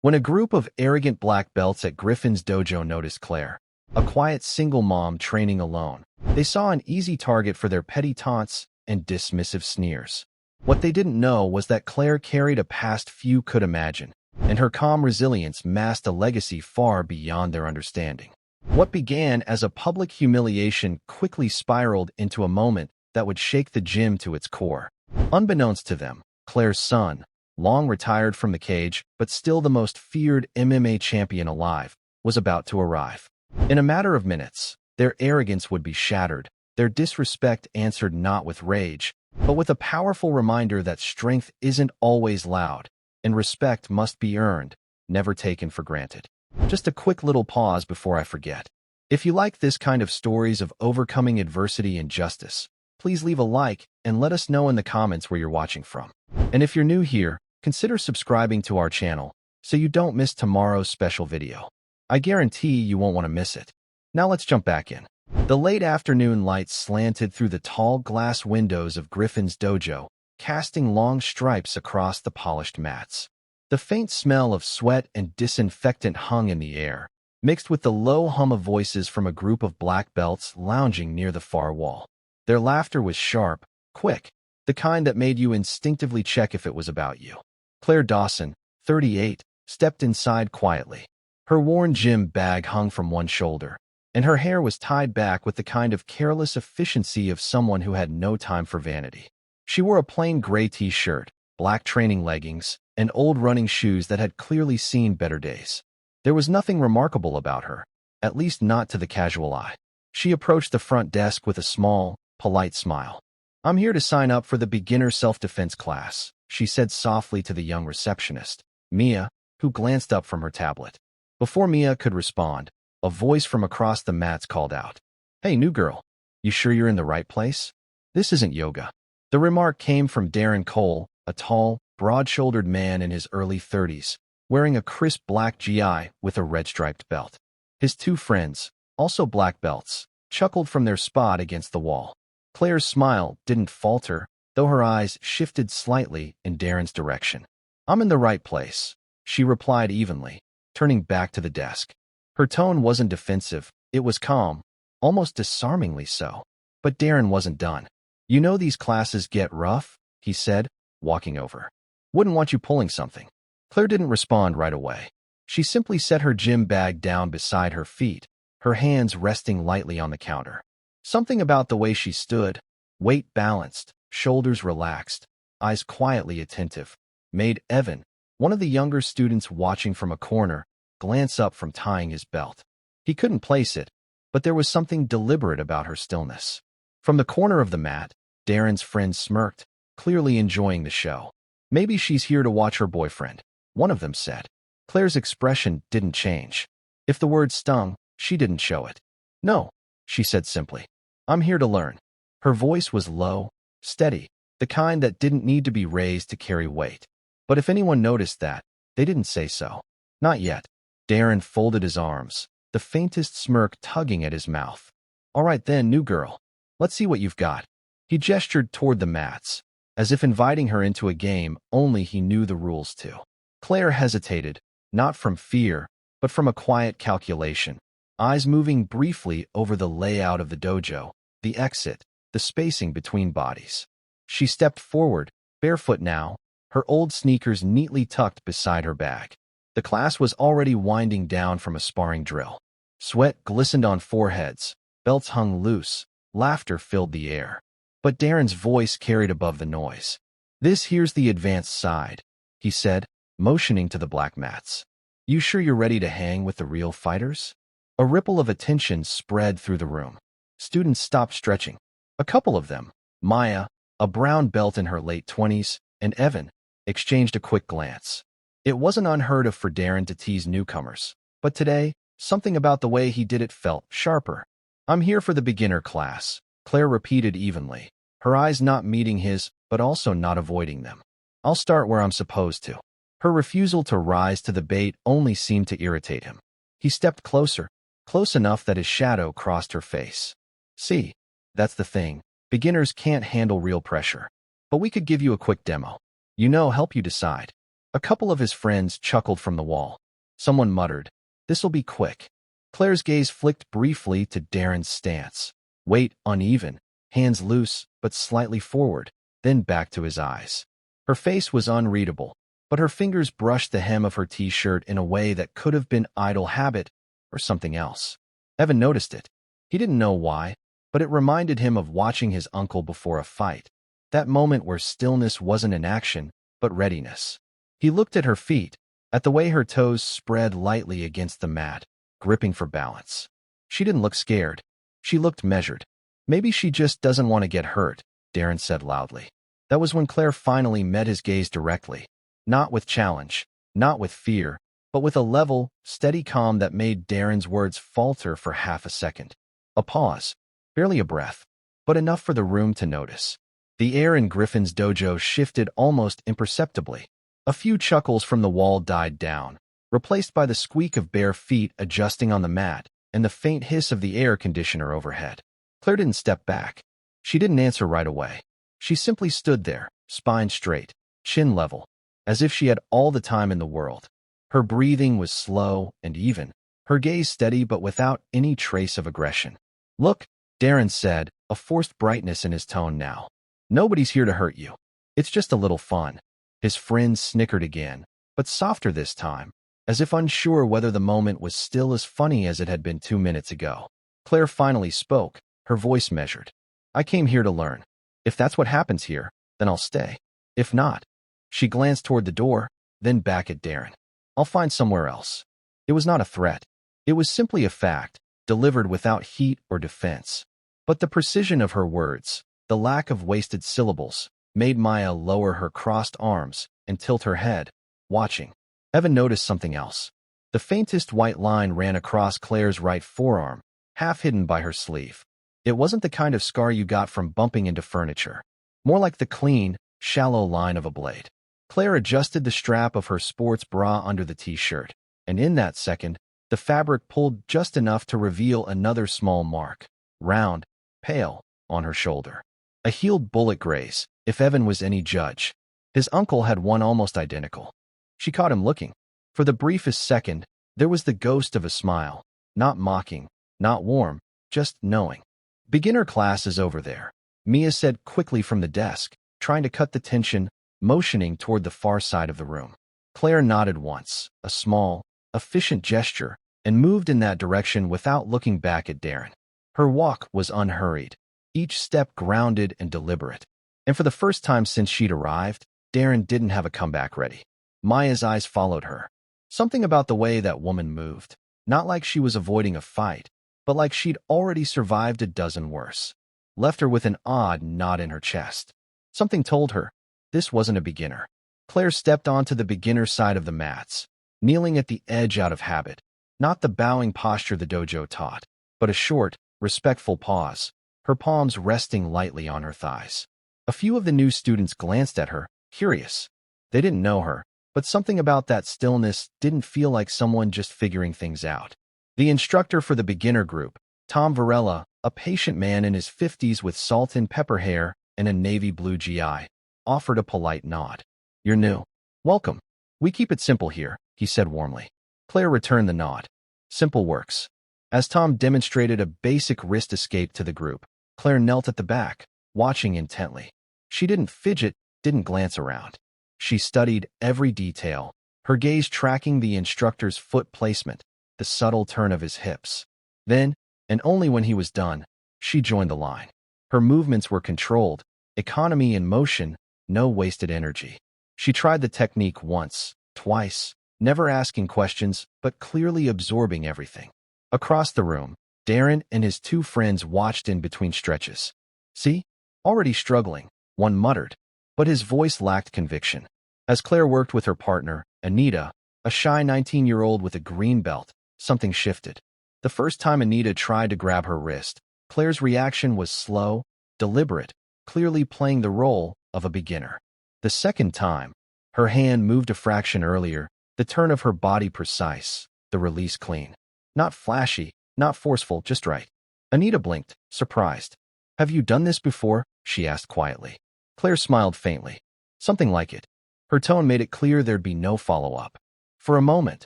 When a group of arrogant black belts at Griffin's dojo noticed Claire, a quiet single mom training alone, they saw an easy target for their petty taunts and dismissive sneers. What they didn't know was that Claire carried a past few could imagine, and her calm resilience masked a legacy far beyond their understanding. What began as a public humiliation quickly spiraled into a moment that would shake the gym to its core. Unbeknownst to them, Claire's son, long retired from the cage but still the most feared MMA champion alive, was about to arrive. In a matter of minutes, their arrogance would be shattered, their disrespect answered not with rage, but with a powerful reminder that strength isn't always loud, and respect must be earned, never taken for granted. Just a quick little pause before I forget. If you like this kind of stories of overcoming adversity and justice, please leave a like and let us know in the comments where you're watching from. And if you're new here, consider subscribing to our channel so you don't miss tomorrow's special video. I guarantee you won't want to miss it. Now let's jump back in. The late afternoon light slanted through the tall glass windows of Griffin's dojo, casting long stripes across the polished mats. The faint smell of sweat and disinfectant hung in the air, mixed with the low hum of voices from a group of black belts lounging near the far wall. Their laughter was sharp, quick, the kind that made you instinctively check if it was about you. Claire Dawson, 38, stepped inside quietly. Her worn gym bag hung from one shoulder, and her hair was tied back with the kind of careless efficiency of someone who had no time for vanity. She wore a plain gray t-shirt, black training leggings, and old running shoes that had clearly seen better days. There was nothing remarkable about her, at least not to the casual eye. She approached the front desk with a small, polite smile. "I'm here to sign up for the beginner self-defense class," she said softly to the young receptionist, Mia, who glanced up from her tablet. Before Mia could respond, a voice from across the mats called out, "Hey, new girl, you sure you're in the right place? This isn't yoga." The remark came from Darren Cole, a tall, broad-shouldered man in his early 30s, wearing a crisp black GI with a red-striped belt. His two friends, also black belts, chuckled from their spot against the wall. Claire's smile didn't falter, though her eyes shifted slightly in Darren's direction. "I'm in the right place," she replied evenly, turning back to the desk. Her tone wasn't defensive, it was calm, almost disarmingly so. But Darren wasn't done. "You know these classes get rough," he said, walking over. "Wouldn't want you pulling something." Claire didn't respond right away. She simply set her gym bag down beside her feet, her hands resting lightly on the counter. Something about the way she stood, weight balanced, shoulders relaxed, eyes quietly attentive, made Evan, one of the younger students watching from a corner, glance up from tying his belt. He couldn't place it, but there was something deliberate about her stillness. From the corner of the mat, Darren's friend smirked, clearly enjoying the show. "Maybe she's here to watch her boyfriend," one of them said. Claire's expression didn't change. If the word stung, she didn't show it. "No," she said simply. "I'm here to learn." Her voice was low, steady, the kind that didn't need to be raised to carry weight. But if anyone noticed that, they didn't say so. Not yet. Darren folded his arms, the faintest smirk tugging at his mouth. "All right then, new girl. Let's see what you've got." He gestured toward the mats, as if inviting her into a game only he knew the rules to. Claire hesitated, not from fear, but from a quiet calculation, eyes moving briefly over the layout of the dojo, the exit, the spacing between bodies. She stepped forward, barefoot now, her old sneakers neatly tucked beside her bag. The class was already winding down from a sparring drill. Sweat glistened on foreheads, belts hung loose, laughter filled the air. But Darren's voice carried above the noise. "This here's the advanced side," he said, motioning to the black mats. "You sure you're ready to hang with the real fighters?" A ripple of attention spread through the room. Students stopped stretching. A couple of them, Maya, a brown belt in her late 20s, and Evan, exchanged a quick glance. It wasn't unheard of for Darren to tease newcomers, but today, something about the way he did it felt sharper. "I'm here for the beginner class," Claire repeated evenly, her eyes not meeting his, but also not avoiding them. "I'll start where I'm supposed to." Her refusal to rise to the bait only seemed to irritate him. He stepped closer, close enough that his shadow crossed her face. "See, that's the thing. Beginners can't handle real pressure. But we could give you a quick demo. Help you decide." A couple of his friends chuckled from the wall. Someone muttered, "This'll be quick." Claire's gaze flicked briefly to Darren's stance. Weight uneven, hands loose but slightly forward, then back to his eyes. Her face was unreadable, but her fingers brushed the hem of her t-shirt in a way that could have been idle habit or something else. Evan noticed it. He didn't know why, but it reminded him of watching his uncle before a fight. That moment where stillness wasn't an action, but readiness. He looked at her feet, at the way her toes spread lightly against the mat, gripping for balance. She didn't look scared. She looked measured. "Maybe she just doesn't want to get hurt," Darren said loudly. That was when Claire finally met his gaze directly. Not with challenge, not with fear, but with a level, steady calm that made Darren's words falter for half a second. A pause, barely a breath, but enough for the room to notice. The air in Griffin's dojo shifted almost imperceptibly. A few chuckles from the wall died down, replaced by the squeak of bare feet adjusting on the mat and the faint hiss of the air conditioner overhead. Claire didn't step back. She didn't answer right away. She simply stood there, spine straight, chin level, as if she had all the time in the world. Her breathing was slow and even, her gaze steady but without any trace of aggression. "Look," Darren said, a forced brightness in his tone now. "Nobody's here to hurt you. It's just a little fun." His friend snickered again, but softer this time, as if unsure whether the moment was still as funny as it had been 2 minutes ago. Claire finally spoke, her voice measured. "I came here to learn. If that's what happens here, then I'll stay. If not..." She glanced toward the door, then back at Darren. "I'll find somewhere else." It was not a threat. It was simply a fact, delivered without heat or defense. But the precision of her words, the lack of wasted syllables, made Maya lower her crossed arms and tilt her head, watching. Evan noticed something else. The faintest white line ran across Claire's right forearm, half hidden by her sleeve. It wasn't the kind of scar you got from bumping into furniture. More like the clean, shallow line of a blade. Claire adjusted the strap of her sports bra under the t-shirt, and in that second, the fabric pulled just enough to reveal another small mark, round, pale, on her shoulder. A healed bullet graze, if Evan was any judge. His uncle had one almost identical. She caught him looking. For the briefest second, there was the ghost of a smile, not mocking, not warm, just knowing. "Beginner class is over there," Mia said quickly from the desk, trying to cut the tension, motioning toward the far side of the room. Claire nodded once, a small, efficient gesture, and moved in that direction without looking back at Darren. Her walk was unhurried, each step grounded and deliberate. And for the first time since she'd arrived, Darren didn't have a comeback ready. Maya's eyes followed her. Something about the way that woman moved, not like she was avoiding a fight, but like she'd already survived a dozen worse, left her with an odd knot in her chest. Something told her this wasn't a beginner. Claire stepped onto the beginner side of the mats, kneeling at the edge out of habit, not the bowing posture the dojo taught, but a short, respectful pause, her palms resting lightly on her thighs. A few of the new students glanced at her, curious. They didn't know her, but something about that stillness didn't feel like someone just figuring things out. The instructor for the beginner group, Tom Varela, a patient man in his 50s with salt and pepper hair and a navy blue GI, offered a polite nod. "You're new. Welcome. We keep it simple here," he said warmly. Claire returned the nod. "Simple works." As Tom demonstrated a basic wrist escape to the group, Claire knelt at the back, watching intently. She didn't fidget, didn't glance around. She studied every detail, her gaze tracking the instructor's foot placement, the subtle turn of his hips. Then, and only when he was done, she joined the line. Her movements were controlled, economy in motion, no wasted energy. She tried the technique once, twice, never asking questions, but clearly absorbing everything. Across the room, Darren and his two friends watched in between stretches. "See? Already struggling," one muttered, but his voice lacked conviction. As Claire worked with her partner, Anita, a shy 19-year-old with a green belt, something shifted. The first time Anita tried to grab her wrist, Claire's reaction was slow, deliberate, clearly playing the role of a beginner. The second time, her hand moved a fraction earlier, the turn of her body precise, the release clean. Not flashy, not forceful, just right. Anita blinked, surprised. "Have you done this before?" she asked quietly. Claire smiled faintly. "Something like it." Her tone made it clear there'd be no follow-up. For a moment,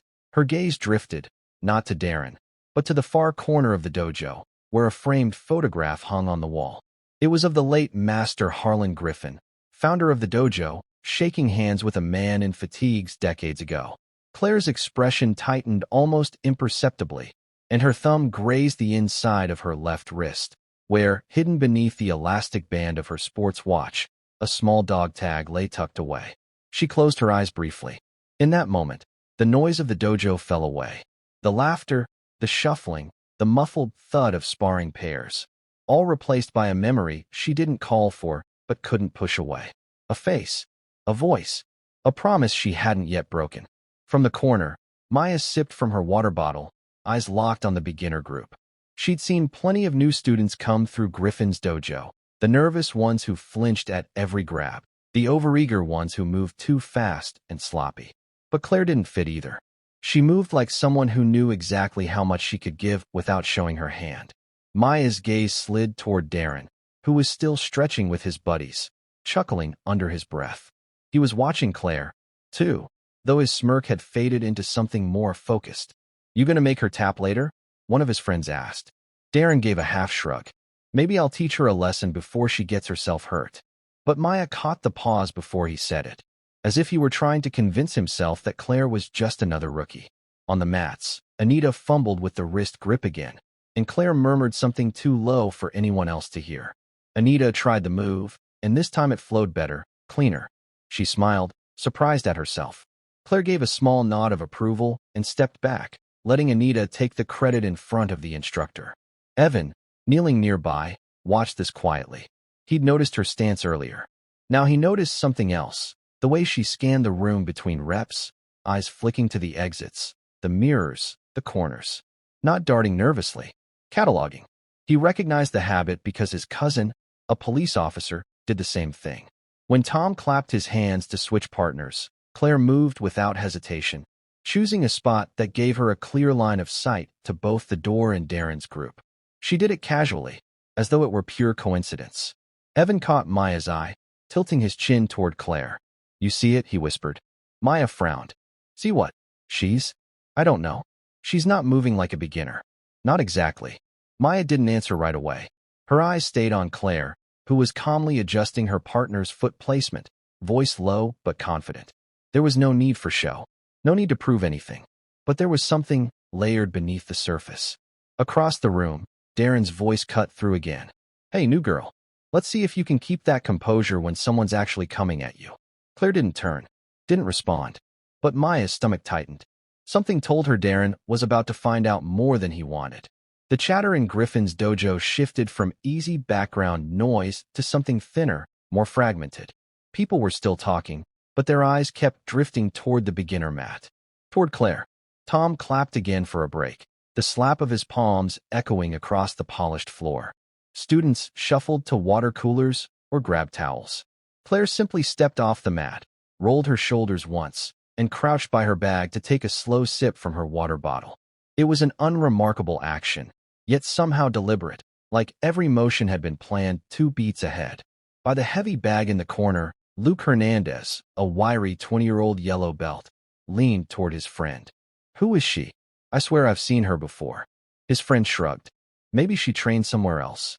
her gaze drifted, not to Darren, but to the far corner of the dojo, where a framed photograph hung on the wall. It was of the late Master Harlan Griffin, founder of the dojo, shaking hands with a man in fatigues decades ago. Claire's expression tightened almost imperceptibly, and her thumb grazed the inside of her left wrist, where, hidden beneath the elastic band of her sports watch, a small dog tag lay tucked away. She closed her eyes briefly. In that moment, the noise of the dojo fell away. The laughter, the shuffling, the muffled thud of sparring pairs, all replaced by a memory she didn't call for but couldn't push away. A face, a voice, a promise she hadn't yet broken. From the corner, Maya sipped from her water bottle, eyes locked on the beginner group. She'd seen plenty of new students come through Griffin's dojo, the nervous ones who flinched at every grab, the overeager ones who moved too fast and sloppy. But Claire didn't fit either. She moved like someone who knew exactly how much she could give without showing her hand. Maya's gaze slid toward Darren, who was still stretching with his buddies, chuckling under his breath. He was watching Claire, too, though his smirk had faded into something more focused. "You gonna make her tap later?" one of his friends asked. Darren gave a half shrug. "Maybe I'll teach her a lesson before she gets herself hurt." But Maya caught the pause before he said it, as if he were trying to convince himself that Claire was just another rookie. On the mats, Anita fumbled with the wrist grip again, and Claire murmured something too low for anyone else to hear. Anita tried the move, and this time it flowed better, cleaner. She smiled, surprised at herself. Claire gave a small nod of approval and stepped back, letting Anita take the credit in front of the instructor. Evan, kneeling nearby, watched this quietly. He'd noticed her stance earlier. Now he noticed something else, the way she scanned the room between reps, eyes flicking to the exits, the mirrors, the corners. Not darting nervously, cataloging. He recognized the habit because his cousin, a police officer, did the same thing. When Tom clapped his hands to switch partners, Claire moved without hesitation, choosing a spot that gave her a clear line of sight to both the door and Darren's group. She did it casually, as though it were pure coincidence. Evan caught Maya's eye, tilting his chin toward Claire. "You see it?" he whispered. Maya frowned. "See what? She's? I don't know. She's not moving like a beginner." "Not exactly." Maya didn't answer right away. Her eyes stayed on Claire, who was calmly adjusting her partner's foot placement, voice low but confident. There was no need for show. No need to prove anything. But there was something layered beneath the surface. Across the room, Darren's voice cut through again. "Hey, new girl. Let's see if you can keep that composure when someone's actually coming at you." Claire didn't turn, didn't respond. But Maya's stomach tightened. Something told her Darren was about to find out more than he wanted. The chatter in Griffin's dojo shifted from easy background noise to something thinner, more fragmented. People were still talking, but their eyes kept drifting toward the beginner mat. Toward Claire. Tom clapped again for a break, the slap of his palms echoing across the polished floor. Students shuffled to water coolers or grabbed towels. Claire simply stepped off the mat, rolled her shoulders once, and crouched by her bag to take a slow sip from her water bottle. It was an unremarkable action, yet somehow deliberate, like every motion had been planned 2 beats ahead. By the heavy bag in the corner, Luke Hernandez, a wiry 20-year-old yellow belt, leaned toward his friend. "Who is she? I swear I've seen her before." His friend shrugged. "Maybe she trained somewhere else."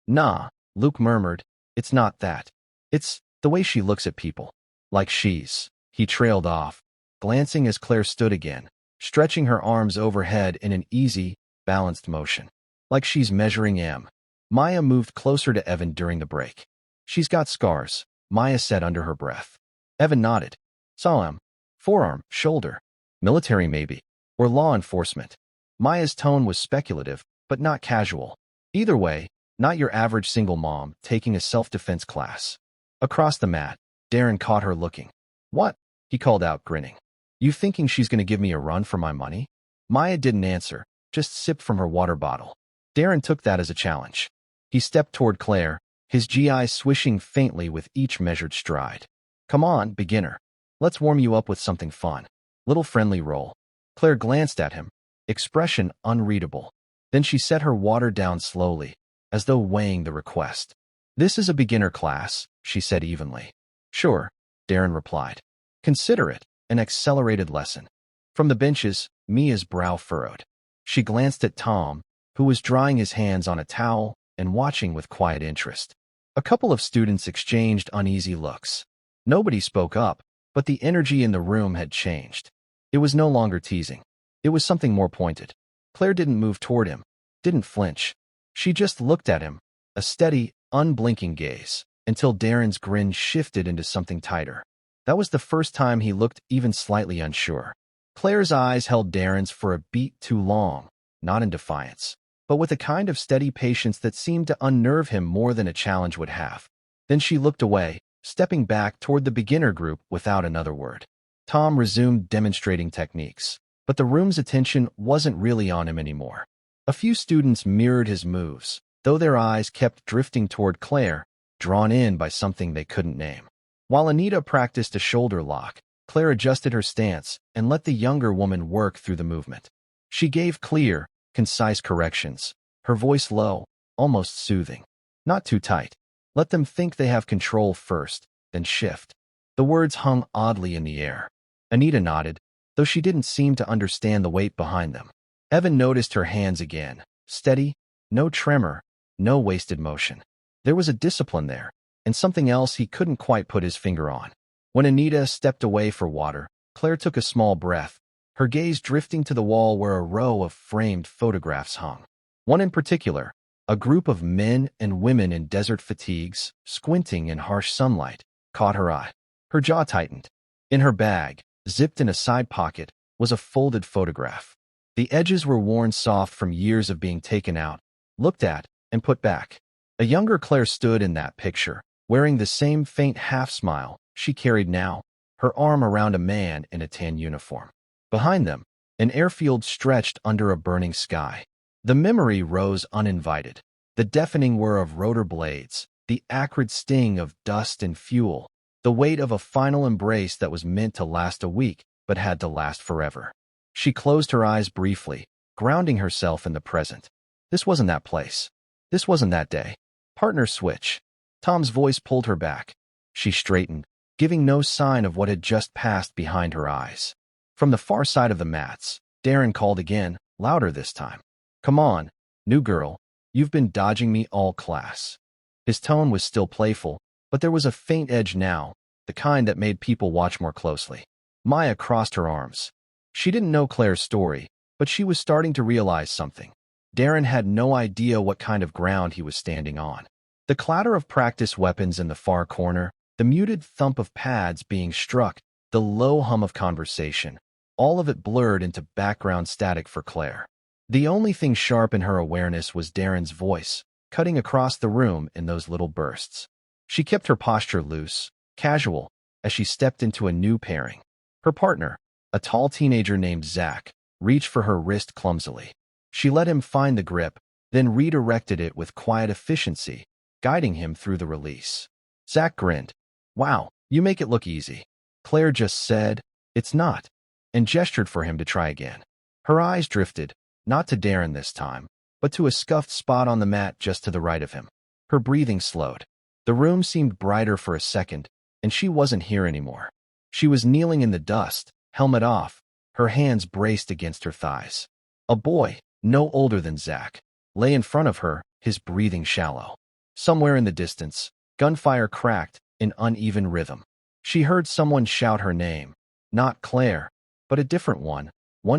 "Nah," Luke murmured. "It's not that. It's the way she looks at people. Like she's..." He trailed off, glancing as Claire stood again, stretching her arms overhead in an easy, balanced motion. "Like she's measuring M." Maya moved closer to Evan during the break. "She's got scars," Maya said under her breath. Evan nodded. "Saw him. Forearm, shoulder. Military maybe. Or law enforcement." Maya's tone was speculative, but not casual. Either way, not your average single mom taking a self-defense class. Across the mat, Darren caught her looking. "What?" he called out, grinning. "You thinking she's going to give me a run for my money?" Maya didn't answer, just sipped from her water bottle. Darren took that as a challenge. He stepped toward Claire, his GI swishing faintly with each measured stride. "Come on, beginner. Let's warm you up with something fun. Little friendly roll." Claire glanced at him, expression unreadable. Then she set her water down slowly, as though weighing the request. "This is a beginner class," she said evenly. "Sure," Darren replied. Consider it an accelerated lesson. From the benches, Mia's brow furrowed. She glanced at Tom, who was drying his hands on a towel and watching with quiet interest. A couple of students exchanged uneasy looks. Nobody spoke up, but the energy in the room had changed. It was no longer teasing. It was something more pointed. Claire didn't move toward him, didn't flinch. She just looked at him, a steady, unblinking gaze, until Darren's grin shifted into something tighter. That was the first time he looked even slightly unsure. Claire's eyes held Darren's for a beat too long, not in defiance, but with a kind of steady patience that seemed to unnerve him more than a challenge would have. Then she looked away, stepping back toward the beginner group without another word. Tom resumed demonstrating techniques, but the room's attention wasn't really on him anymore. A few students mirrored his moves, though their eyes kept drifting toward Claire, drawn in by something they couldn't name. While Anita practiced a shoulder lock, Claire adjusted her stance and let the younger woman work through the movement. She gave clear, concise corrections, her voice low, almost soothing. Not too tight. Let them think they have control first, then shift. The words hung oddly in the air. Anita nodded, though she didn't seem to understand the weight behind them. Evan noticed her hands again, steady, no tremor, no wasted motion. There was a discipline there, and something else he couldn't quite put his finger on. When Anita stepped away for water, Claire took a small breath, her gaze drifting to the wall where a row of framed photographs hung. One in particular, a group of men and women in desert fatigues, squinting in harsh sunlight, caught her eye. Her jaw tightened. In her bag, zipped in a side pocket, was a folded photograph. The edges were worn soft from years of being taken out, looked at, and put back. A younger Claire stood in that picture, wearing the same faint half-smile she carried now, her arm around a man in a tan uniform. Behind them, an airfield stretched under a burning sky. The memory rose uninvited. The deafening whir of rotor blades, the acrid sting of dust and fuel, the weight of a final embrace that was meant to last a week but had to last forever. She closed her eyes briefly, grounding herself in the present. This wasn't that place. This wasn't that day. Partner switch. Tom's voice pulled her back. She straightened, giving no sign of what had just passed behind her eyes. From the far side of the mats, Darren called again, louder this time. Come on, new girl. You've been dodging me all class. His tone was still playful, but there was a faint edge now, the kind that made people watch more closely. Maya crossed her arms. She didn't know Claire's story, but she was starting to realize something. Darren had no idea what kind of ground he was standing on. The clatter of practice weapons in the far corner, the muted thump of pads being struck, the low hum of conversation, all of it blurred into background static for Claire. The only thing sharp in her awareness was Darren's voice, cutting across the room in those little bursts. She kept her posture loose, casual, as she stepped into a new pairing. Her partner, a tall teenager named Zach, reached for her wrist clumsily. She let him find the grip, then redirected it with quiet efficiency, guiding him through the release. Zach grinned. Wow, you make it look easy. Claire just said, it's not, and gestured for him to try again. Her eyes drifted, not to Darren this time, but to a scuffed spot on the mat just to the right of him. Her breathing slowed. The room seemed brighter for a second, and she wasn't here anymore. She was kneeling in the dust, helmet off, her hands braced against her thighs. A boy, no older than Zach, lay in front of her, his breathing shallow. Somewhere in the distance, gunfire cracked in uneven rhythm. She heard someone shout her name, not Claire, but a different one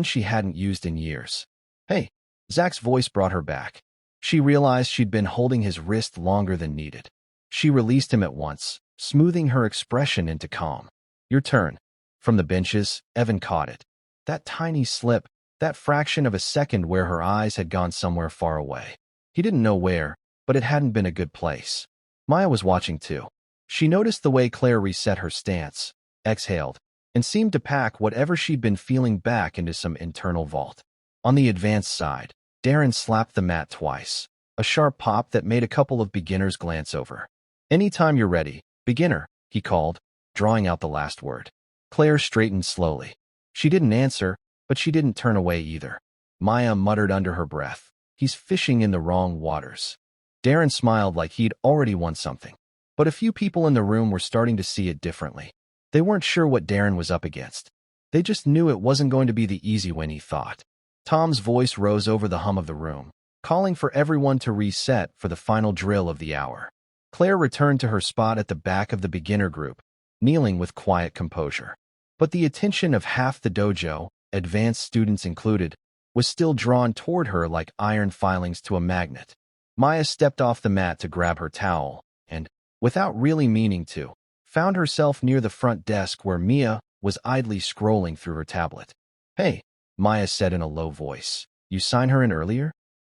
she hadn't used in years. Hey, Zach's voice brought her back. She realized she'd been holding his wrist longer than needed. She released him at once, smoothing her expression into calm. Your turn. From the benches, Evan caught it. That tiny slip, that fraction of a second where her eyes had gone somewhere far away. He didn't know where, but it hadn't been a good place. Maya was watching too. She noticed the way Claire reset her stance, exhaled, and seemed to pack whatever she'd been feeling back into some internal vault. On the advanced side, Darren slapped the mat twice, a sharp pop that made a couple of beginners glance over. Anytime you're ready, beginner, he called, drawing out the last word. Claire straightened slowly. She didn't answer, but she didn't turn away either. Maya muttered under her breath, he's fishing in the wrong waters. Darren smiled like he'd already won something. But a few people in the room were starting to see it differently. They weren't sure what Darren was up against. They just knew it wasn't going to be the easy win he thought. Tom's voice rose over the hum of the room, calling for everyone to reset for the final drill of the hour. Claire returned to her spot at the back of the beginner group, kneeling with quiet composure. But the attention of half the dojo, advanced students included, was still drawn toward her like iron filings to a magnet. Maya stepped off the mat to grab her towel, and, without really meaning to, found herself near the front desk where Mia was idly scrolling through her tablet. "Hey," Maya said in a low voice. "You signed her in earlier?"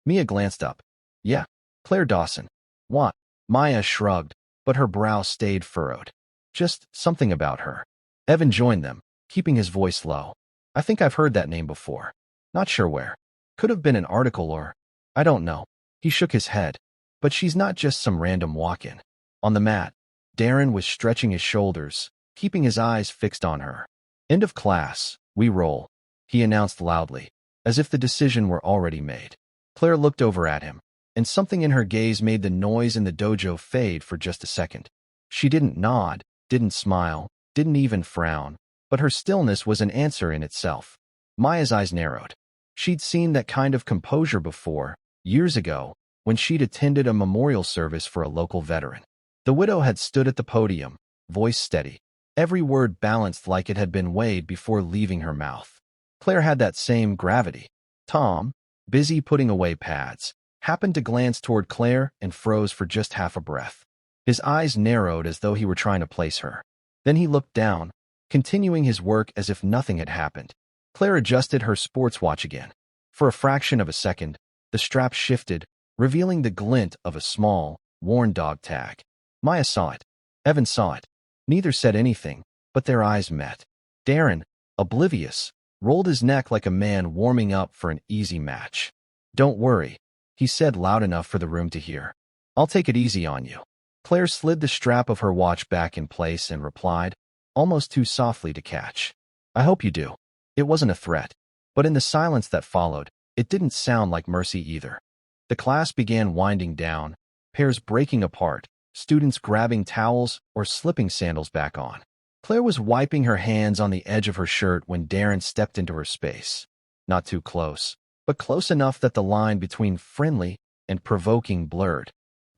Mia glanced up. "Yeah, Claire Dawson." "What?" Maya shrugged, but her brow stayed furrowed. "Just something about her." Evan joined them, keeping his voice low. "I think I've heard that name before. Not sure where. Could have been an article or... I don't know." He shook his head. "But she's not just some random walk-in." On the mat, Darren was stretching his shoulders, keeping his eyes fixed on her. "End of class, we roll," he announced loudly, as if the decision were already made. Claire looked over at him, and something in her gaze made the noise in the dojo fade for just a second. She didn't nod, didn't smile, didn't even frown, but her stillness was an answer in itself. Maya's eyes narrowed. She'd seen that kind of composure before, years ago, when she'd attended a memorial service for a local veteran. The widow had stood at the podium, voice steady, every word balanced like it had been weighed before leaving her mouth. Claire had that same gravity. Tom, busy putting away pads, happened to glance toward Claire and froze for just half a breath. His eyes narrowed as though he were trying to place her. Then he looked down, continuing his work as if nothing had happened. Claire adjusted her sports watch again. For a fraction of a second, the strap shifted, revealing the glint of a small, worn dog tag. Maya saw it. Evan saw it. Neither said anything, but their eyes met. Darren, oblivious, rolled his neck like a man warming up for an easy match. "Don't worry," he said loud enough for the room to hear. "I'll take it easy on you." Claire slid the strap of her watch back in place and replied, almost too softly to catch, "I hope you do." It wasn't a threat, but in the silence that followed, it didn't sound like mercy either. The class began winding down, pairs breaking apart, students grabbing towels or slipping sandals back on. Claire was wiping her hands on the edge of her shirt when Darren stepped into her space. Not too close, but close enough that the line between friendly and provoking blurred.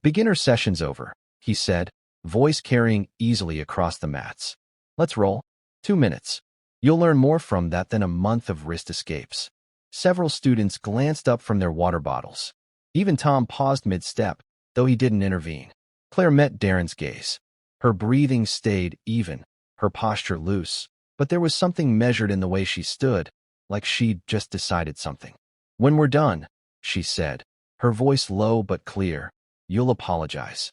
"Beginner session's over," he said, voice carrying easily across the mats. "Let's roll. 2 minutes. You'll learn more from that than a month of wrist escapes." Several students glanced up from their water bottles. Even Tom paused mid-step, though he didn't intervene. Claire met Darren's gaze. Her breathing stayed even, her posture loose, but there was something measured in the way she stood, like she'd just decided something. "When we're done," she said, her voice low but clear, "you'll apologize."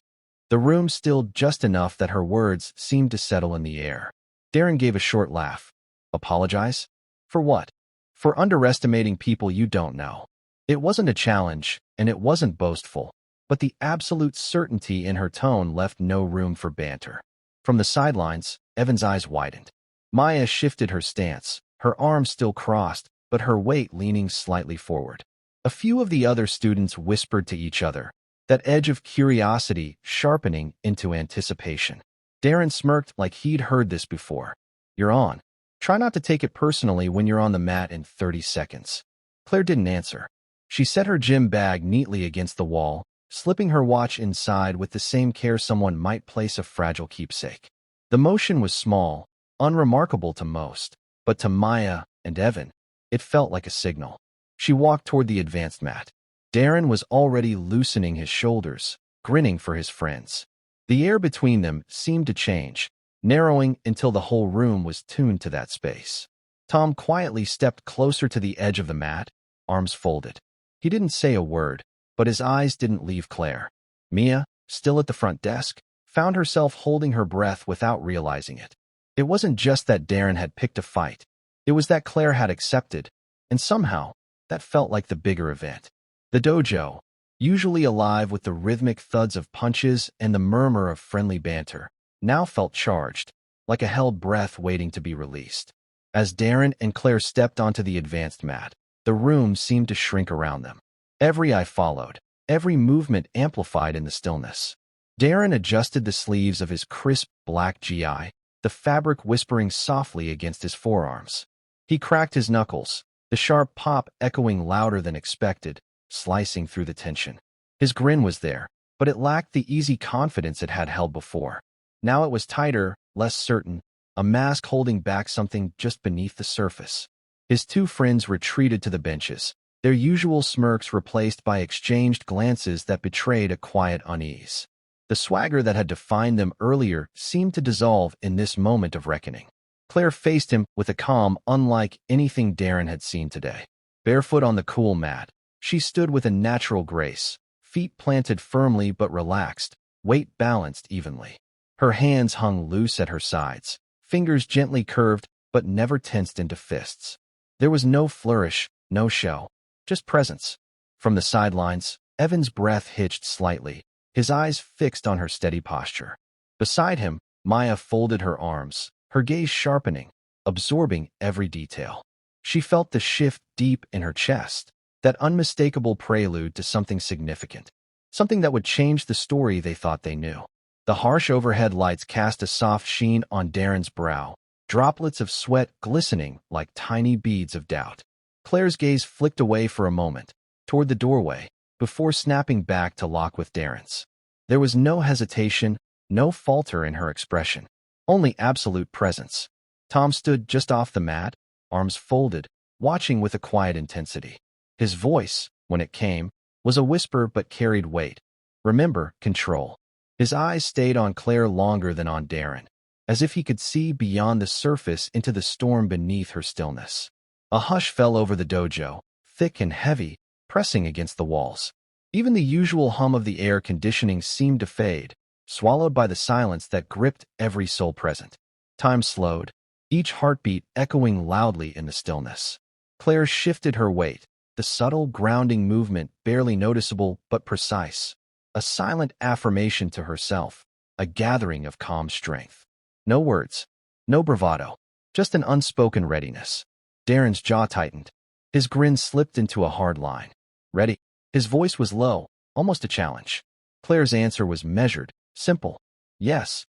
The room stilled just enough that her words seemed to settle in the air. Darren gave a short laugh. "Apologize? For what?" "For underestimating people you don't know." It wasn't a challenge, and it wasn't boastful, but the absolute certainty in her tone left no room for banter. From the sidelines, Evan's eyes widened. Maya shifted her stance, her arms still crossed, but her weight leaning slightly forward. A few of the other students whispered to each other, that edge of curiosity sharpening into anticipation. Darren smirked like he'd heard this before. "You're on. Try not to take it personally when you're on the mat in 30 seconds. Claire didn't answer. She set her gym bag neatly against the wall, slipping her watch inside with the same care someone might place a fragile keepsake. The motion was small, unremarkable to most, but to Maya and Evan, it felt like a signal. She walked toward the advanced mat. Darren was already loosening his shoulders, grinning for his friends. The air between them seemed to change, narrowing until the whole room was tuned to that space. Tom quietly stepped closer to the edge of the mat, arms folded. He didn't say a word, but his eyes didn't leave Claire. Mia, still at the front desk, found herself holding her breath without realizing it. It wasn't just that Darren had picked a fight. It was that Claire had accepted, and somehow, that felt like the bigger event. The dojo, usually alive with the rhythmic thuds of punches and the murmur of friendly banter, now felt charged, like a held breath waiting to be released. As Darren and Claire stepped onto the advanced mat, the room seemed to shrink around them. Every eye followed, every movement amplified in the stillness. Darren adjusted the sleeves of his crisp black GI, the fabric whispering softly against his forearms. He cracked his knuckles, the sharp pop echoing louder than expected, slicing through the tension. His grin was there, but it lacked the easy confidence it had held before. Now it was tighter, less certain, a mask holding back something just beneath the surface. His two friends retreated to the benches, their usual smirks replaced by exchanged glances that betrayed a quiet unease. The swagger that had defined them earlier seemed to dissolve in this moment of reckoning. Claire faced him with a calm unlike anything Darren had seen today. Barefoot on the cool mat, she stood with a natural grace, feet planted firmly but relaxed, weight balanced evenly. Her hands hung loose at her sides, fingers gently curved but never tensed into fists. There was no flourish, no show, just presence. From the sidelines, Evan's breath hitched slightly, his eyes fixed on her steady posture. Beside him, Maya folded her arms, her gaze sharpening, absorbing every detail. She felt the shift deep in her chest, that unmistakable prelude to something significant, something that would change the story they thought they knew. The harsh overhead lights cast a soft sheen on Darren's brow, droplets of sweat glistening like tiny beads of doubt. Claire's gaze flicked away for a moment, toward the doorway, before snapping back to lock with Darren's. There was no hesitation, no falter in her expression, only absolute presence. Tom stood just off the mat, arms folded, watching with a quiet intensity. His voice, when it came, was a whisper but carried weight. Remember, control. His eyes stayed on Claire longer than on Darren, as if he could see beyond the surface into the storm beneath her stillness. A hush fell over the dojo, thick and heavy, pressing against the walls. Even the usual hum of the air conditioning seemed to fade, swallowed by the silence that gripped every soul present. Time slowed, each heartbeat echoing loudly in the stillness. Claire shifted her weight, the subtle grounding movement barely noticeable but precise. A silent affirmation to herself, a gathering of calm strength. No words, no bravado, just an unspoken readiness. Darren's jaw tightened. His grin slipped into a hard line. Ready? His voice was low, almost a challenge. Claire's answer was measured, simple. Yes.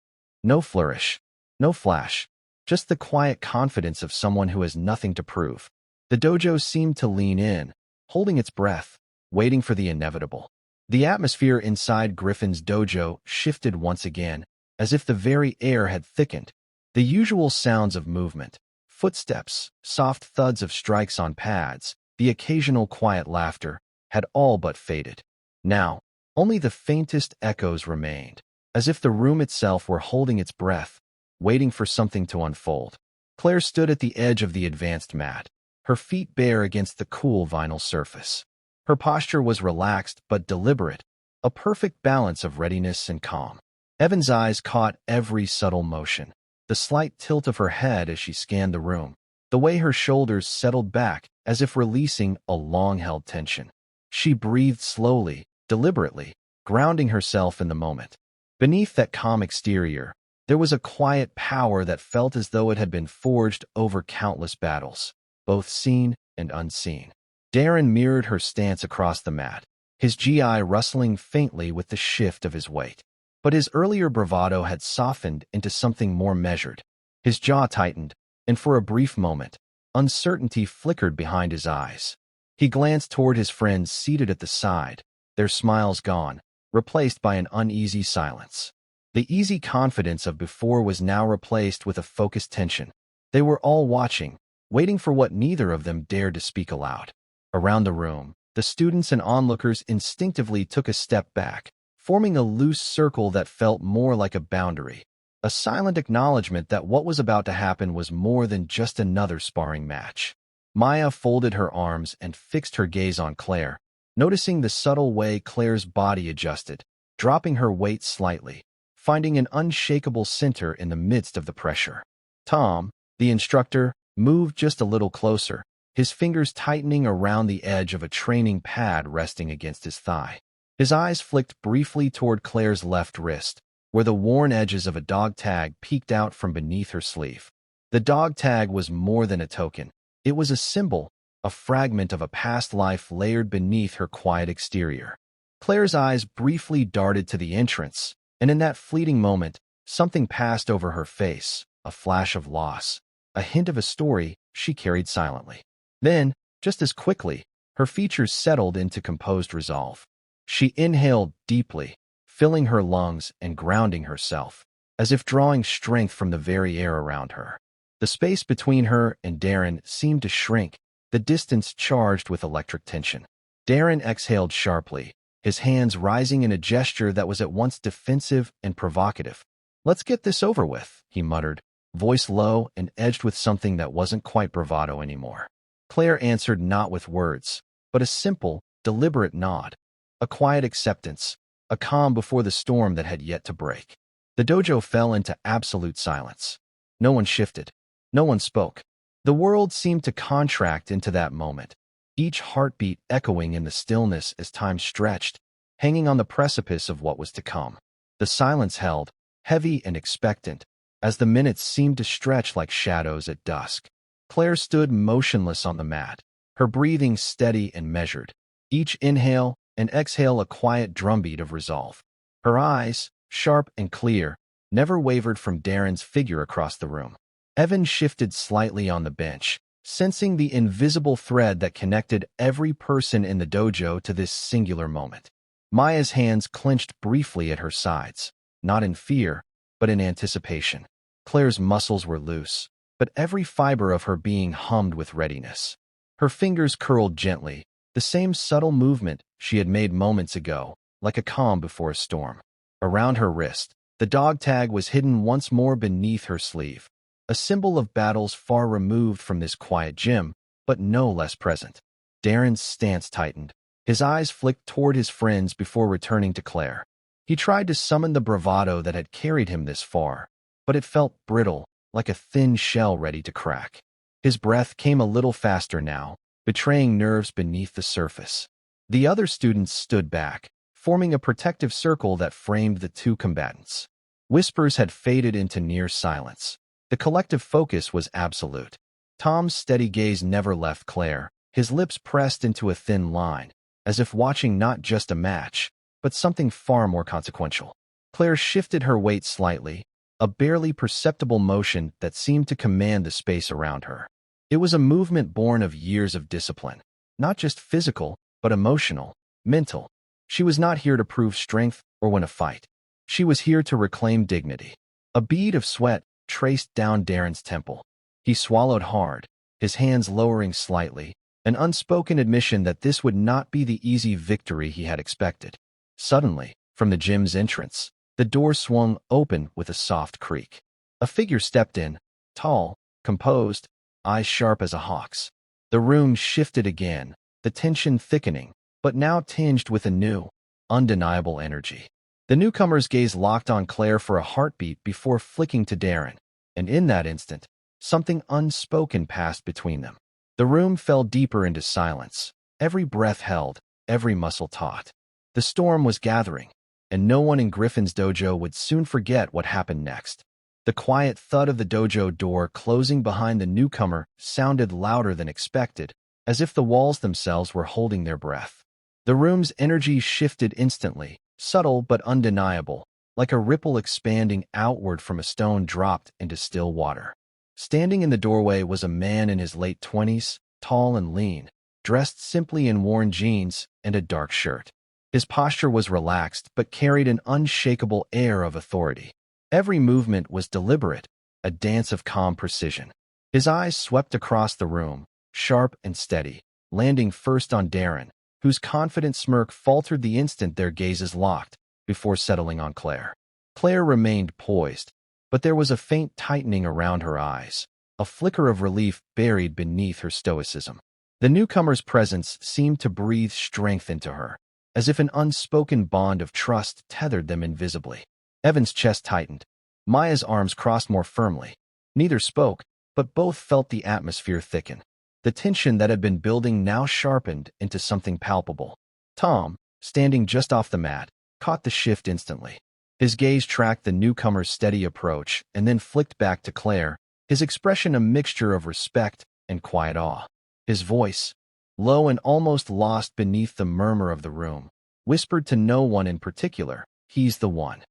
No flourish, no flash, just the quiet confidence of someone who has nothing to prove. The dojo seemed to lean in, holding its breath, waiting for the inevitable. The atmosphere inside Griffin's dojo shifted once again, as if the very air had thickened. The usual sounds of movement, footsteps, soft thuds of strikes on pads, the occasional quiet laughter, had all but faded. Now, only the faintest echoes remained, as if the room itself were holding its breath, waiting for something to unfold. Claire stood at the edge of the advanced mat, her feet bare against the cool vinyl surface. Her posture was relaxed but deliberate, a perfect balance of readiness and calm. Evan's eyes caught every subtle motion, the slight tilt of her head as she scanned the room, the way her shoulders settled back as if releasing a long-held tension. She breathed slowly, deliberately, grounding herself in the moment. Beneath that calm exterior, there was a quiet power that felt as though it had been forged over countless battles, both seen and unseen. Darren mirrored her stance across the mat, his GI rustling faintly with the shift of his weight. But his earlier bravado had softened into something more measured. His jaw tightened, and for a brief moment, uncertainty flickered behind his eyes. He glanced toward his friends seated at the side, their smiles gone, replaced by an uneasy silence. The easy confidence of before was now replaced with a focused tension. They were all watching, waiting for what neither of them dared to speak aloud. Around the room, the students and onlookers instinctively took a step back, forming a loose circle that felt more like a boundary, a silent acknowledgement that what was about to happen was more than just another sparring match. Maya folded her arms and fixed her gaze on Claire, noticing the subtle way Claire's body adjusted, dropping her weight slightly, finding an unshakable center in the midst of the pressure. Tom, the instructor, moved just a little closer, his fingers tightening around the edge of a training pad resting against his thigh. His eyes flicked briefly toward Claire's left wrist, where the worn edges of a dog tag peeked out from beneath her sleeve. The dog tag was more than a token. It was a symbol, a fragment of a past life layered beneath her quiet exterior. Claire's eyes briefly darted to the entrance, and in that fleeting moment, something passed over her face, a flash of loss, a hint of a story she carried silently. Then, just as quickly, her features settled into composed resolve. She inhaled deeply, filling her lungs and grounding herself, as if drawing strength from the very air around her. The space between her and Darren seemed to shrink, the distance charged with electric tension. Darren exhaled sharply, his hands rising in a gesture that was at once defensive and provocative. "Let's get this over with," he muttered, voice low and edged with something that wasn't quite bravado anymore. Claire answered not with words, but a simple, deliberate nod, a quiet acceptance, a calm before the storm that had yet to break. The dojo fell into absolute silence. No one shifted. No one spoke. The world seemed to contract into that moment, each heartbeat echoing in the stillness as time stretched, hanging on the precipice of what was to come. The silence held, heavy and expectant, as the minutes seemed to stretch like shadows at dusk. Claire stood motionless on the mat, her breathing steady and measured, each inhale and exhale a quiet drumbeat of resolve. Her eyes, sharp and clear, never wavered from Darren's figure across the room. Evan shifted slightly on the bench, sensing the invisible thread that connected every person in the dojo to this singular moment. Maya's hands clenched briefly at her sides, not in fear, but in anticipation. Claire's muscles were loose, but every fiber of her being hummed with readiness. Her fingers curled gently, the same subtle movement she had made moments ago, like a calm before a storm. Around her wrist, the dog tag was hidden once more beneath her sleeve, a symbol of battles far removed from this quiet gym, but no less present. Darren's stance tightened. His eyes flicked toward his friends before returning to Claire. He tried to summon the bravado that had carried him this far, but it felt brittle, like a thin shell ready to crack. His breath came a little faster now, betraying nerves beneath the surface. The other students stood back, forming a protective circle that framed the two combatants. Whispers had faded into near silence. The collective focus was absolute. Tom's steady gaze never left Claire, his lips pressed into a thin line, as if watching not just a match, but something far more consequential. Claire shifted her weight slightly, a barely perceptible motion that seemed to command the space around her. It was a movement born of years of discipline, not just physical, but emotional, mental. She was not here to prove strength or win a fight. She was here to reclaim dignity. A bead of sweat traced down Darren's temple. He swallowed hard, his hands lowering slightly, an unspoken admission that this would not be the easy victory he had expected. Suddenly, from the gym's entrance, the door swung open with a soft creak. A figure stepped in, tall, composed, eyes sharp as a hawk's. The room shifted again, the tension thickening, but now tinged with a new, undeniable energy. The newcomer's gaze locked on Claire for a heartbeat before flicking to Darren, and in that instant, something unspoken passed between them. The room fell deeper into silence, every breath held, every muscle taut. The storm was gathering, and no one in Griffin's dojo would soon forget what happened next. The quiet thud of the dojo door closing behind the newcomer sounded louder than expected, as if the walls themselves were holding their breath. The room's energy shifted instantly, subtle but undeniable, like a ripple expanding outward from a stone dropped into still water. Standing in the doorway was a man in his late 20s, tall and lean, dressed simply in worn jeans and a dark shirt. His posture was relaxed but carried an unshakable air of authority. Every movement was deliberate, a dance of calm precision. His eyes swept across the room, sharp and steady, landing first on Darren, whose confident smirk faltered the instant their gazes locked, before settling on Claire. Claire remained poised, but there was a faint tightening around her eyes, a flicker of relief buried beneath her stoicism. The newcomer's presence seemed to breathe strength into her, as if an unspoken bond of trust tethered them invisibly. Evan's chest tightened. Maya's arms crossed more firmly. Neither spoke, but both felt the atmosphere thicken. The tension that had been building now sharpened into something palpable. Tom, standing just off the mat, caught the shift instantly. His gaze tracked the newcomer's steady approach and then flicked back to Claire, his expression a mixture of respect and quiet awe. His voice, low and almost lost beneath the murmur of the room, whispered to no one in particular, "He's the one."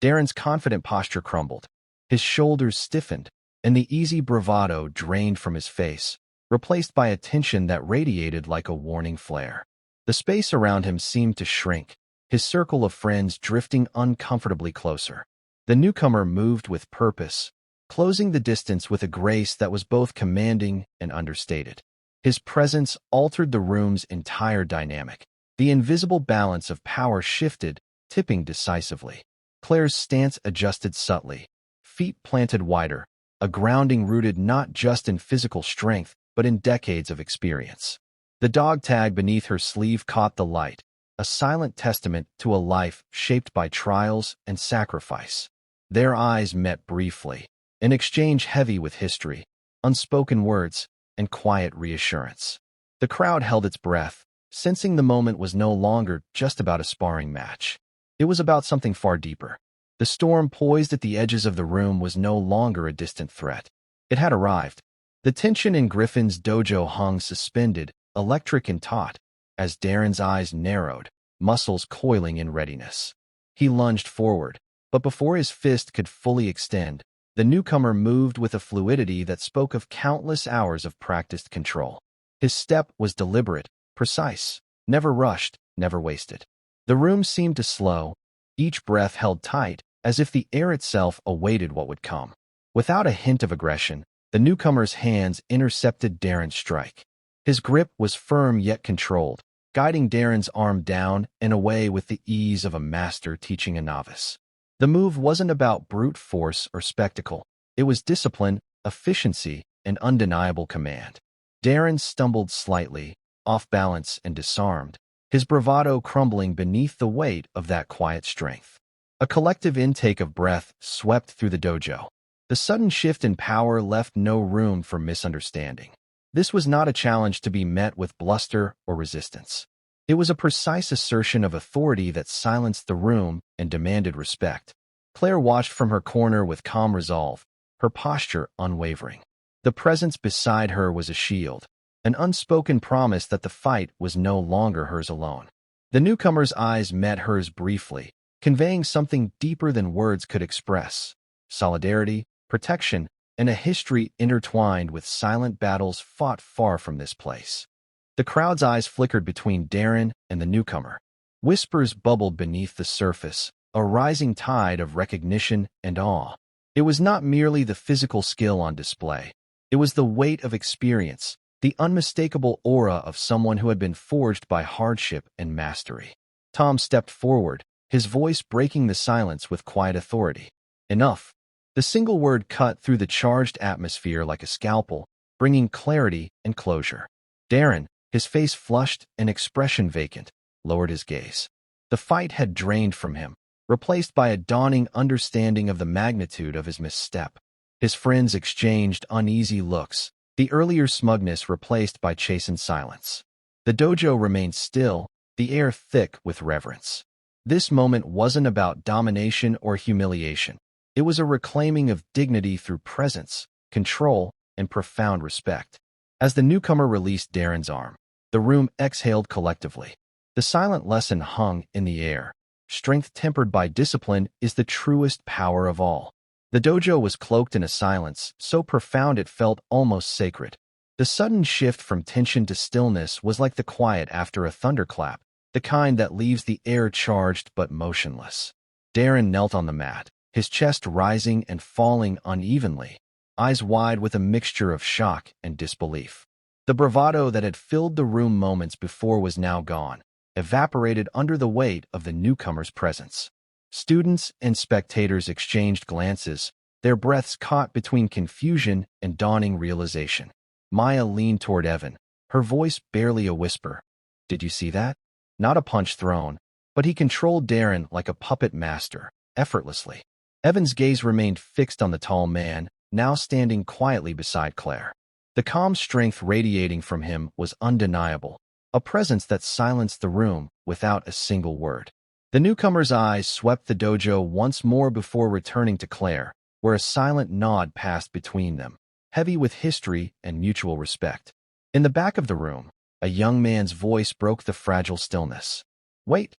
Darren's confident posture crumbled. His shoulders stiffened, and the easy bravado drained from his face, replaced by a tension that radiated like a warning flare. The space around him seemed to shrink, his circle of friends drifting uncomfortably closer. The newcomer moved with purpose, closing the distance with a grace that was both commanding and understated. His presence altered the room's entire dynamic. The invisible balance of power shifted, tipping decisively. Claire's stance adjusted subtly, feet planted wider, a grounding rooted not just in physical strength, but in decades of experience. The dog tag beneath her sleeve caught the light, a silent testament to a life shaped by trials and sacrifice. Their eyes met briefly, an exchange heavy with history, unspoken words, and quiet reassurance. The crowd held its breath, sensing the moment was no longer just about a sparring match. It was about something far deeper. The storm poised at the edges of the room was no longer a distant threat. It had arrived. The tension in Griffin's dojo hung suspended, electric and taut, as Darren's eyes narrowed, muscles coiling in readiness. He lunged forward, but before his fist could fully extend, the newcomer moved with a fluidity that spoke of countless hours of practiced control. His step was deliberate, precise, never rushed, never wasted. The room seemed to slow, each breath held tight, as if the air itself awaited what would come. Without a hint of aggression, the newcomer's hands intercepted Darren's strike. His grip was firm yet controlled, guiding Darren's arm down and away with the ease of a master teaching a novice. The move wasn't about brute force or spectacle. It was discipline, efficiency, and undeniable command. Darren stumbled slightly, off balance and disarmed, his bravado crumbling beneath the weight of that quiet strength. A collective intake of breath swept through the dojo. The sudden shift in power left no room for misunderstanding. This was not a challenge to be met with bluster or resistance. It was a precise assertion of authority that silenced the room and demanded respect. Claire watched from her corner with calm resolve, her posture unwavering. The presence beside her was a shield, an unspoken promise that the fight was no longer hers alone. The newcomer's eyes met hers briefly, conveying something deeper than words could express: solidarity, protection, and a history intertwined with silent battles fought far from this place. The crowd's eyes flickered between Darren and the newcomer. Whispers bubbled beneath the surface, a rising tide of recognition and awe. It was not merely the physical skill on display. It was the weight of experience, the unmistakable aura of someone who had been forged by hardship and mastery. Tom stepped forward, his voice breaking the silence with quiet authority. Enough. The single word cut through the charged atmosphere like a scalpel, bringing clarity and closure. Darren, his face flushed and expression vacant, lowered his gaze. The fight had drained from him, replaced by a dawning understanding of the magnitude of his misstep. His friends exchanged uneasy looks, the earlier smugness replaced by chastened silence. The dojo remained still, the air thick with reverence. This moment wasn't about domination or humiliation. It was a reclaiming of dignity through presence, control, and profound respect. As the newcomer released Darren's arm, the room exhaled collectively. The silent lesson hung in the air. Strength tempered by discipline is the truest power of all. The dojo was cloaked in a silence so profound it felt almost sacred. The sudden shift from tension to stillness was like the quiet after a thunderclap, the kind that leaves the air charged but motionless. Darren knelt on the mat, his chest rising and falling unevenly, eyes wide with a mixture of shock and disbelief. The bravado that had filled the room moments before was now gone, evaporated under the weight of the newcomer's presence. Students and spectators exchanged glances, their breaths caught between confusion and dawning realization. Maya leaned toward Evan, her voice barely a whisper. "Did you see that?" Not a punch thrown, but he controlled Darren like a puppet master, effortlessly. Evan's gaze remained fixed on the tall man, now standing quietly beside Claire. The calm strength radiating from him was undeniable, a presence that silenced the room without a single word. The newcomer's eyes swept the dojo once more before returning to Claire, where a silent nod passed between them, heavy with history and mutual respect. In the back of the room, a young man's voice broke the fragile stillness. "Wait,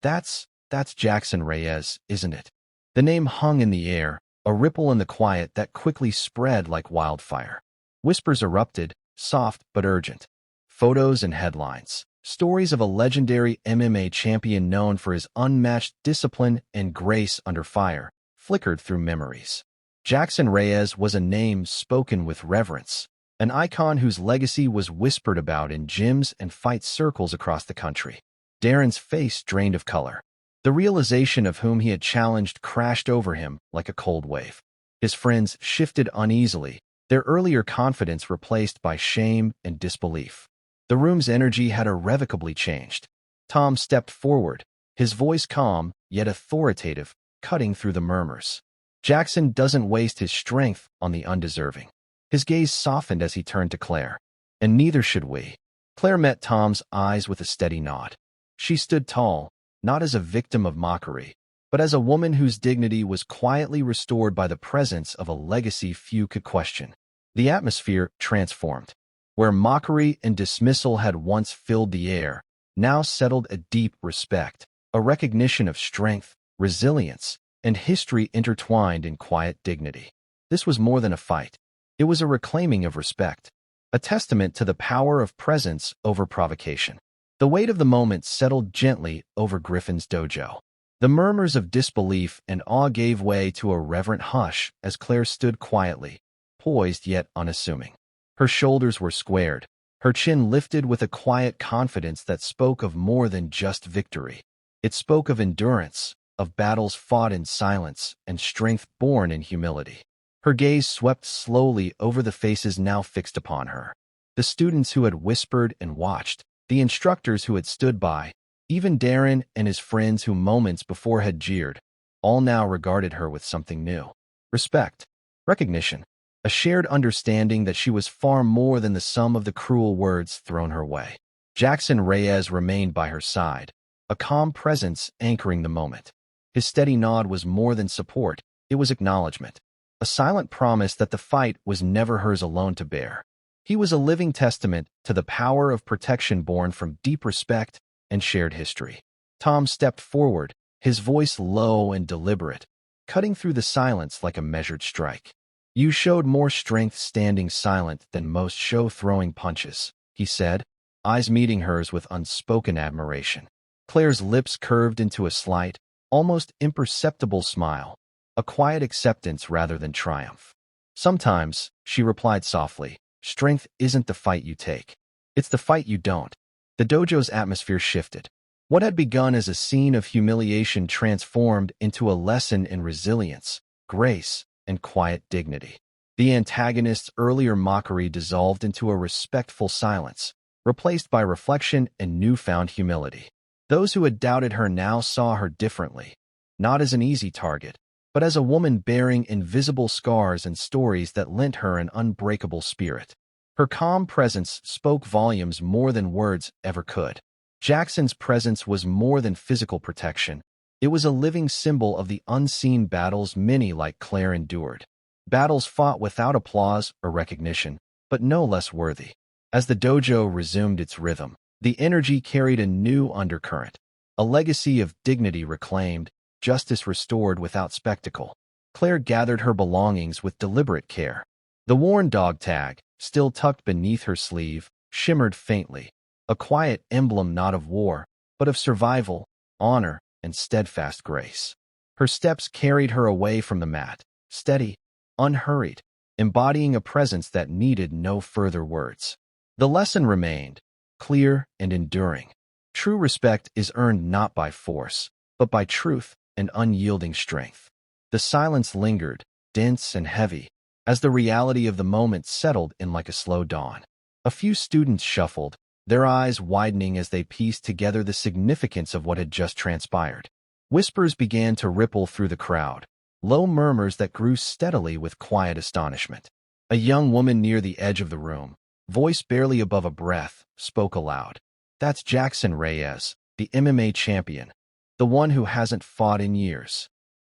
that's Jackson Reyes, isn't it?" The name hung in the air, a ripple in the quiet that quickly spread like wildfire. Whispers erupted, soft but urgent. Photos and headlines. Stories of a legendary MMA champion known for his unmatched discipline and grace under fire flickered through memories. Jackson Reyes was a name spoken with reverence, an icon whose legacy was whispered about in gyms and fight circles across the country. Darren's face drained of color. The realization of whom he had challenged crashed over him like a cold wave. His friends shifted uneasily, their earlier confidence replaced by shame and disbelief. The room's energy had irrevocably changed. Tom stepped forward, his voice calm, yet authoritative, cutting through the murmurs. Jackson doesn't waste his strength on the undeserving. His gaze softened as he turned to Claire. And neither should we. Claire met Tom's eyes with a steady nod. She stood tall, not as a victim of mockery, but as a woman whose dignity was quietly restored by the presence of a legacy few could question. The atmosphere transformed. Where mockery and dismissal had once filled the air, now settled a deep respect, a recognition of strength, resilience, and history intertwined in quiet dignity. This was more than a fight. It was a reclaiming of respect, a testament to the power of presence over provocation. The weight of the moment settled gently over Griffin's dojo. The murmurs of disbelief and awe gave way to a reverent hush as Claire stood quietly, poised yet unassuming. Her shoulders were squared, her chin lifted with a quiet confidence that spoke of more than just victory. It spoke of endurance, of battles fought in silence, and strength born in humility. Her gaze swept slowly over the faces now fixed upon her. The students who had whispered and watched, the instructors who had stood by, even Darren and his friends who moments before had jeered, all now regarded her with something new. Respect, recognition, a shared understanding that she was far more than the sum of the cruel words thrown her way. Jackson Reyes remained by her side, a calm presence anchoring the moment. His steady nod was more than support, it was acknowledgement, a silent promise that the fight was never hers alone to bear. He was a living testament to the power of protection born from deep respect and shared history. Tom stepped forward, his voice low and deliberate, cutting through the silence like a measured strike. "You showed more strength standing silent than most show throwing punches," he said, eyes meeting hers with unspoken admiration. Claire's lips curved into a slight, almost imperceptible smile, a quiet acceptance rather than triumph. "Sometimes," she replied softly, "strength isn't the fight you take. It's the fight you don't." The dojo's atmosphere shifted. What had begun as a scene of humiliation transformed into a lesson in resilience, grace, and quiet dignity. The antagonist's earlier mockery dissolved into a respectful silence, replaced by reflection and newfound humility. Those who had doubted her now saw her differently, not as an easy target, but as a woman bearing invisible scars and stories that lent her an unbreakable spirit. Her calm presence spoke volumes more than words ever could. Jackson's presence was more than physical protection. It was a living symbol of the unseen battles many like Claire endured. Battles fought without applause or recognition, but no less worthy. As the dojo resumed its rhythm, the energy carried a new undercurrent, a legacy of dignity reclaimed, justice restored without spectacle. Claire gathered her belongings with deliberate care. The worn dog tag, still tucked beneath her sleeve, shimmered faintly, a quiet emblem not of war, but of survival, honor, and steadfast grace. Her steps carried her away from the mat, steady, unhurried, embodying a presence that needed no further words. The lesson remained, clear and enduring. True respect is earned not by force, but by truth and unyielding strength. The silence lingered, dense and heavy, as the reality of the moment settled in like a slow dawn. A few students shuffled, their eyes widening as they pieced together the significance of what had just transpired. Whispers began to ripple through the crowd, low murmurs that grew steadily with quiet astonishment. A young woman near the edge of the room, voice barely above a breath, spoke aloud. "That's Jackson Reyes, the MMA champion, the one who hasn't fought in years."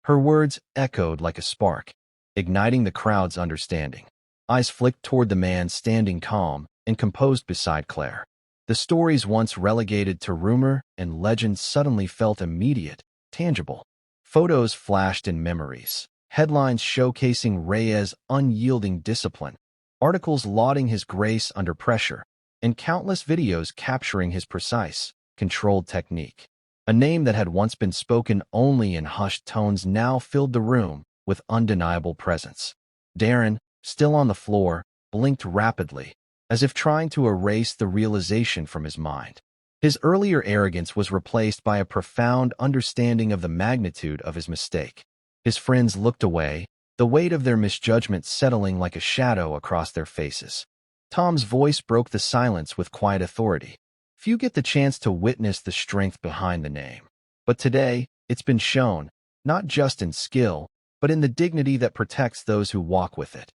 Her words echoed like a spark, igniting the crowd's understanding. Eyes flicked toward the man standing calm and composed beside Claire. The stories once relegated to rumor and legend suddenly felt immediate, tangible. Photos flashed in memories. headlines showcasing Reyes' unyielding discipline, articles lauding his grace under pressure, and countless videos capturing his precise, controlled technique. A name that had once been spoken only in hushed tones now filled the room with undeniable presence. Darren, still on the floor, blinked rapidly, as if trying to erase the realization from his mind. His earlier arrogance was replaced by a profound understanding of the magnitude of his mistake. His friends looked away, the weight of their misjudgment settling like a shadow across their faces. Tom's voice broke the silence with quiet authority. Few get the chance to witness the strength behind the name. But today, it's been shown, not just in skill, but in the dignity that protects those who walk with it.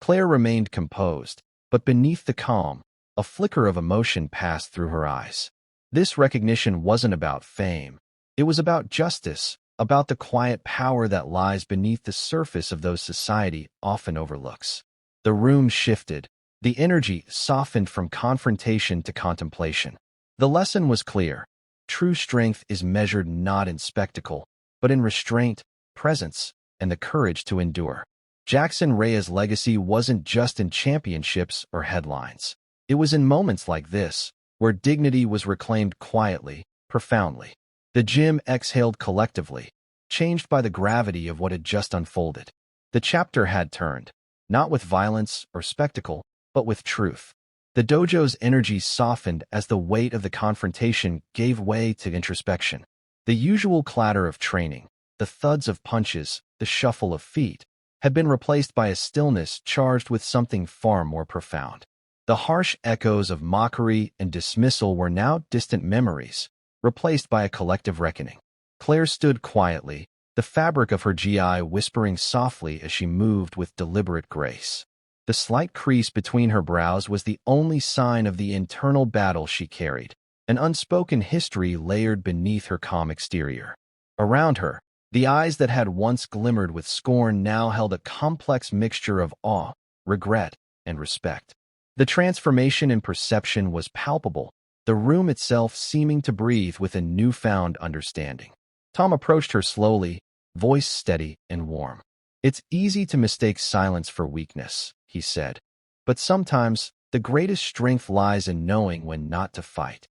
Claire remained composed, but beneath the calm, a flicker of emotion passed through her eyes. This recognition wasn't about fame. It was about justice, about the quiet power that lies beneath the surface of those society often overlooks. The room shifted. The energy softened from confrontation to contemplation. The lesson was clear. True strength is measured not in spectacle, but in restraint, presence, and the courage to endure. Jackson Reyes' legacy wasn't just in championships or headlines. It was in moments like this, where dignity was reclaimed quietly, profoundly. The gym exhaled collectively, changed by the gravity of what had just unfolded. The chapter had turned, not with violence or spectacle, but with truth. The dojo's energy softened as the weight of the confrontation gave way to introspection. The usual clatter of training, the thuds of punches, the shuffle of feet, had been replaced by a stillness charged with something far more profound. The harsh echoes of mockery and dismissal were now distant memories, replaced by a collective reckoning. Claire stood quietly, the fabric of her GI whispering softly as she moved with deliberate grace. The slight crease between her brows was the only sign of the internal battle she carried, an unspoken history layered beneath her calm exterior. Around her, the eyes that had once glimmered with scorn now held a complex mixture of awe, regret, and respect. The transformation in perception was palpable, the room itself seeming to breathe with a newfound understanding. Tom approached her slowly, voice steady and warm. "It's easy to mistake silence for weakness," he said. "But sometimes, the greatest strength lies in knowing when not to fight."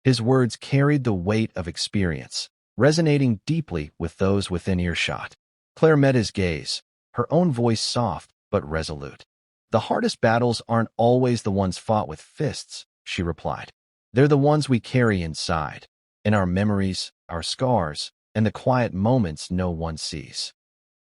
His words carried the weight of experience, resonating deeply with those within earshot. Claire met his gaze, her own voice soft but resolute. "The hardest battles aren't always the ones fought with fists," she replied. "They're the ones we carry inside, in our memories, our scars, and the quiet moments no one sees."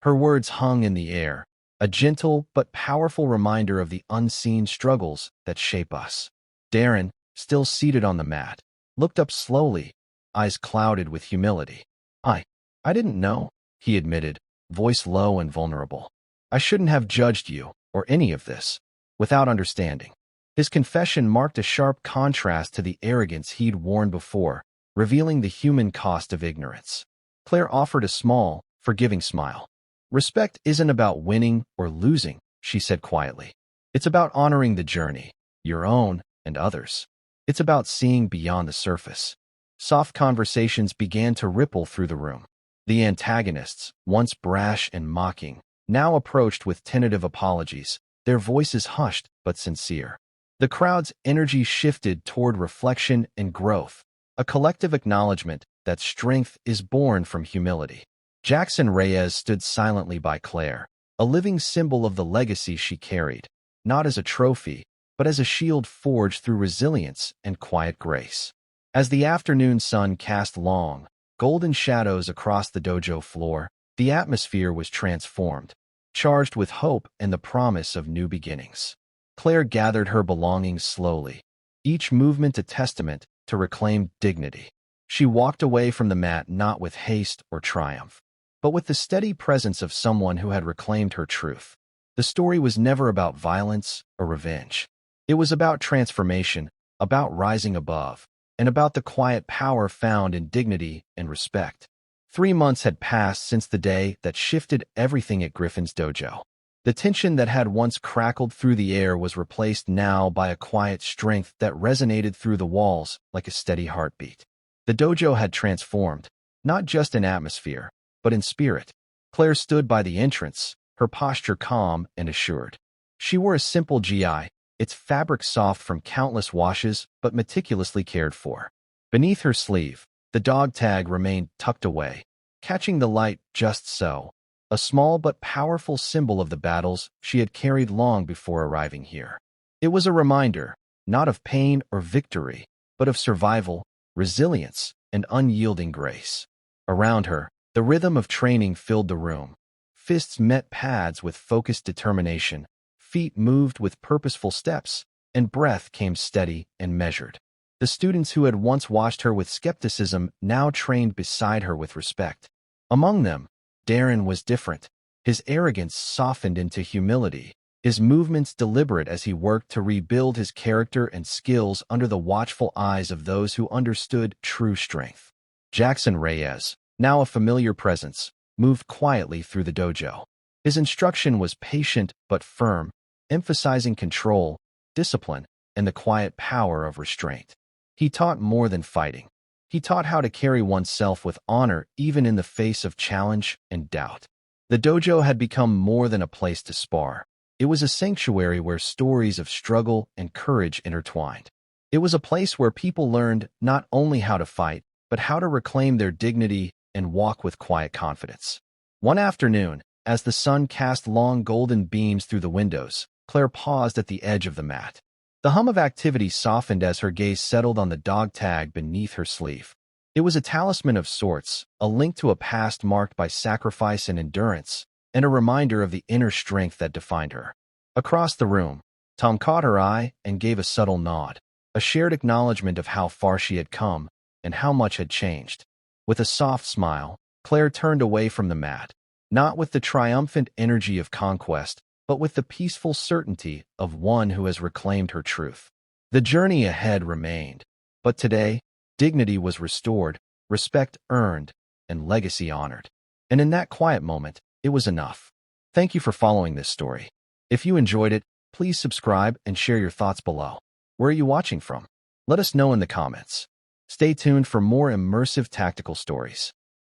Her words hung in the air, a gentle but powerful reminder of the unseen struggles that shape us. Darren, still seated on the mat, looked up slowly, eyes clouded with humility. I didn't know," he admitted, voice low and vulnerable. "I shouldn't have judged you, or any of this, without understanding." His confession marked a sharp contrast to the arrogance he'd worn before, revealing the human cost of ignorance. Claire offered a small, forgiving smile. "Respect isn't about winning or losing," she said quietly. "It's about honoring the journey, your own and others. It's about seeing beyond the surface." Soft conversations began to ripple through the room. The antagonists, once brash and mocking, now approached with tentative apologies, their voices hushed but sincere. The crowd's energy shifted toward reflection and growth, a collective acknowledgement that strength is born from humility. Jackson Reyes stood silently by Claire, a living symbol of the legacy she carried, not as a trophy, but as a shield forged through resilience and quiet grace. As the afternoon sun cast long, golden shadows across the dojo floor, the atmosphere was transformed, charged with hope and the promise of new beginnings. Claire gathered her belongings slowly, each movement a testament to reclaimed dignity. She walked away from the mat not with haste or triumph, but with the steady presence of someone who had reclaimed her truth. The story was never about violence or revenge. It was about transformation, about rising above, and about the quiet power found in dignity and respect. 3 months had passed since the day that shifted everything at Griffin's dojo. The tension that had once crackled through the air was replaced now by a quiet strength that resonated through the walls like a steady heartbeat. The dojo had transformed, not just in atmosphere, but in spirit. Claire stood by the entrance, her posture calm and assured. She wore a simple GI, its fabric soft from countless washes but meticulously cared for. Beneath her sleeve, the dog tag remained tucked away, catching the light just so, a small but powerful symbol of the battles she had carried long before arriving here. It was a reminder, not of pain or victory, but of survival, resilience, and unyielding grace. Around her, the rhythm of training filled the room. Fists met pads with focused determination, feet moved with purposeful steps, and breath came steady and measured. The students who had once watched her with skepticism now trained beside her with respect. Among them, Darren was different. His arrogance softened into humility, his movements deliberate as he worked to rebuild his character and skills under the watchful eyes of those who understood true strength. Jackson Reyes, now a familiar presence, moved quietly through the dojo. His instruction was patient but firm, emphasizing control, discipline, and the quiet power of restraint. He taught more than fighting. He taught how to carry oneself with honor even in the face of challenge and doubt. The dojo had become more than a place to spar. It was a sanctuary where stories of struggle and courage intertwined. It was a place where people learned not only how to fight, but how to reclaim their dignity and walk with quiet confidence. One afternoon, as the sun cast long golden beams through the windows, Claire paused at the edge of the mat. The hum of activity softened as her gaze settled on the dog tag beneath her sleeve. It was a talisman of sorts, a link to a past marked by sacrifice and endurance, and a reminder of the inner strength that defined her. Across the room, Tom caught her eye and gave a subtle nod, a shared acknowledgement of how far she had come and how much had changed. With a soft smile, Claire turned away from the mat, not with the triumphant energy of conquest, but with the peaceful certainty of one who has reclaimed her truth. The journey ahead remained, but today, dignity was restored, respect earned, and legacy honored. And in that quiet moment, it was enough. Thank you for following this story. If you enjoyed it, please subscribe and share your thoughts below. Where are you watching from? Let us know in the comments. Stay tuned for more immersive tactical stories.